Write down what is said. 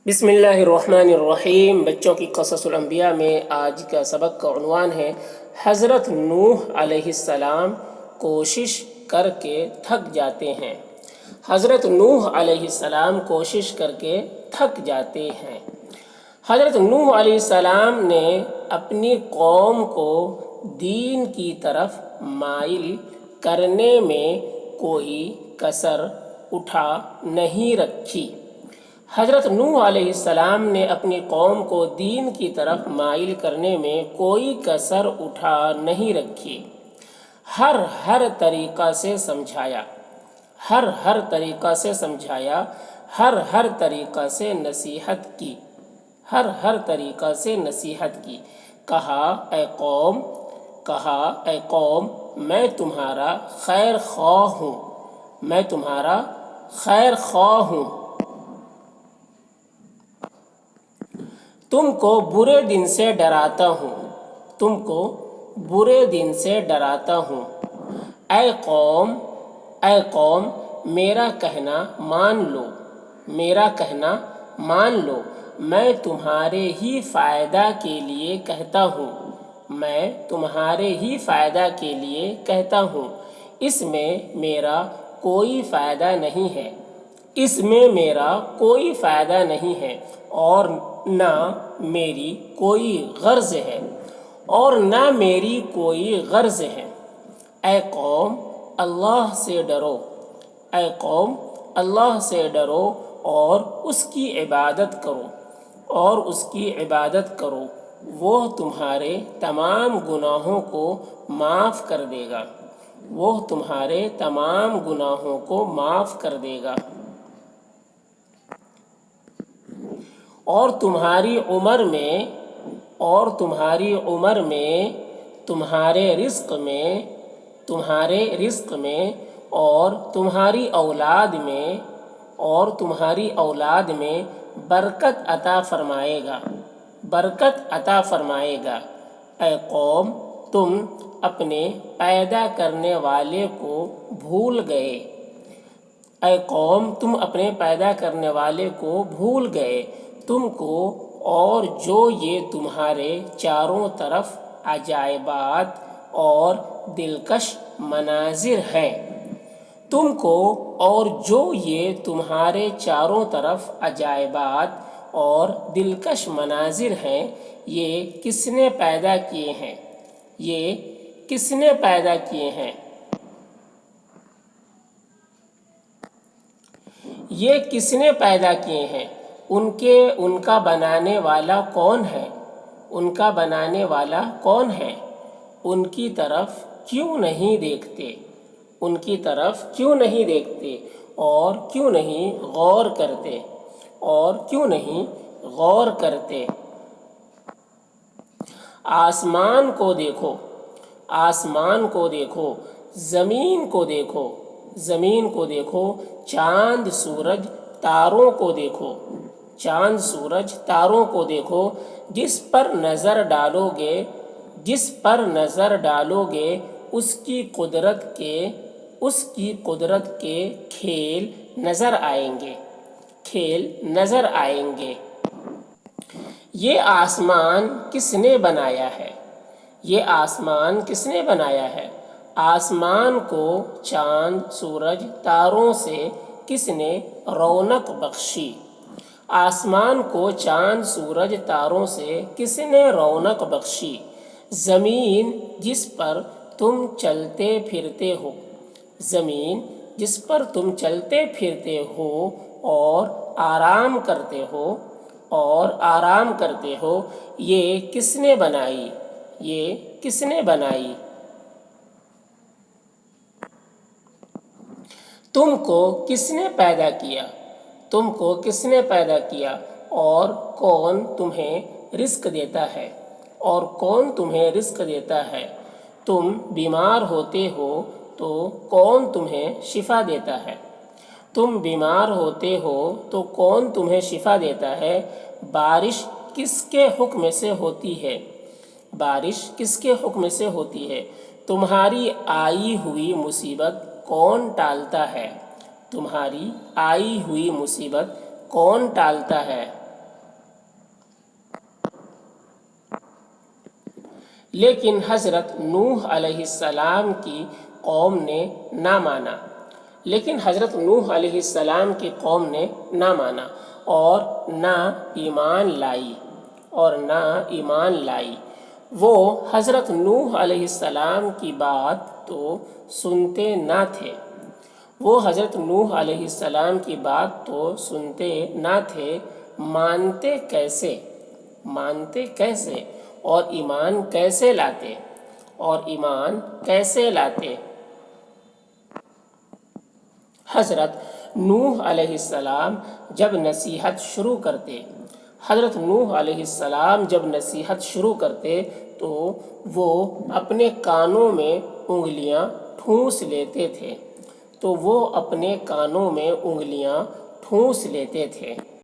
بسم اللہ الرحمن الرحیم۔ بچوں کی قصص الانبیاء میں آج کا سبق کا عنوان ہے حضرت نوح علیہ السلام کوشش کر کے تھک جاتے ہیں۔ حضرت نوح علیہ السلام کوشش کر کے تھک جاتے ہیں۔ حضرت نوح علیہ السلام نے اپنی قوم کو دین کی طرف مائل کرنے میں کوئی کسر اٹھا نہیں رکھی۔ حضرت نوح علیہ السلام نے اپنی قوم کو دین کی طرف مائل کرنے میں کوئی کسر اٹھا نہیں رکھی۔ ہر طریقہ سے سمجھایا، ہر طریقہ سے سمجھایا، ہر طریقہ سے نصیحت کی، ہر طریقہ سے نصیحت کی۔ کہا اے قوم میں تمہارا خیر خواہ ہوں، میں تمہارا خیر خواہ ہوں۔ تم کو برے دن سے ڈراتا ہوں، تم کو برے دن سے ڈراتا ہوں۔ اے قوم میرا کہنا مان لو، میرا کہنا مان لو۔ میں تمہارے ہی فائدہ کے لیے کہتا ہوں، میں تمہارے ہی فائدہ کے لیے کہتا ہوں۔ اس میں میرا کوئی فائدہ نہیں ہے، اس میں میرا کوئی فائدہ نہیں ہے، اور نہ میری کوئی غرض ہے، اور نہ میری کوئی غرض ہے۔ اے قوم اللہ سے ڈرو، اے قوم اللہ سے ڈرو اور اس کی عبادت کرو، اور اس کی عبادت کرو۔ وہ تمہارے تمام گناہوں کو معاف کر دے گا، وہ تمہارے تمام گناہوں کو معاف کر دے گا، اور تمہاری عمر میں تمہارے رزق میں اور تمہاری اولاد میں برکت عطا فرمائے گا، برکت عطا فرمائے گا۔ اے قوم تم اپنے پیدا کرنے والے کو بھول گئے، اے قوم تم اپنے پیدا کرنے والے کو بھول گئے۔ تم کو اور جو یہ تمہارے چاروں طرف عجائبات اور دلکش مناظر ہیں، تم کو اور جو یہ تمہارے چاروں طرف عجائبات اور دلکش مناظر ہیں، یہ کس نے پیدا کیے ہیں، یہ کس نے پیدا کیے ہیں، یہ کس نے پیدا کیے ہیں؟ ان کا بنانے والا کون ہے، ان کا بنانے والا کون ہے؟ ان کی طرف کیوں نہیں دیکھتے، ان کی طرف کیوں نہیں دیکھتے، اور کیوں نہیں غور کرتے، اور کیوں نہیں غور کرتے؟ آسمان کو دیکھو، آسمان کو دیکھو، زمین کو دیکھو، زمین کو دیکھو، چاند سورج تاروں کو دیکھو، چاند سورج تاروں کو دیکھو۔ جس پر نظر ڈالو گے، جس پر نظر ڈالو گے، اس کی قدرت کے کھیل نظر آئیں گے، کھیل نظر آئیں گے۔ یہ آسمان کس نے بنایا ہے، یہ آسمان کس نے بنایا ہے؟ آسمان کو چاند سورج تاروں سے کس نے رونق بخشی، آسمان کو چاند سورج تاروں سے کس نے رونق بخشی؟ زمین جس پر تم چلتے پھرتے ہو، زمین جس پر تم چلتے پھرتے ہو اور آرام کرتے ہو، اور آرام کرتے ہو، یہ کس نے بنائی، یہ کس نے بنائی؟ تم کو کس نے پیدا کیا، تم کو کس نے پیدا کیا، اور کون تمہیں رزق دیتا ہے، اور کون تمہیں رزق دیتا ہے؟ تم بیمار ہوتے ہو تو کون تمہیں شفا دیتا ہے، تم بیمار ہوتے ہو تو کون تمہیں شفا دیتا ہے؟ بارش کس کے حکم سے ہوتی ہے، بارش کس کے حکم سے ہوتی ہے؟ تمہاری آئی ہوئی مصیبت کون ٹالتا ہے، تمہاری آئی ہوئی مصیبت کون ٹالتا ہے؟ لیکن حضرت نوح علیہ السلام کی قوم نے نہ مانا اور نہ ایمان لائی وہ حضرت نوح علیہ السلام کی بات تو سنتے نہ تھے مانتے کیسے اور ایمان کیسے لاتے حضرت نوح علیہ السلام جب نصیحت شروع کرتے تو وہ اپنے کانوں میں انگلیاں ٹھونس لیتے تھے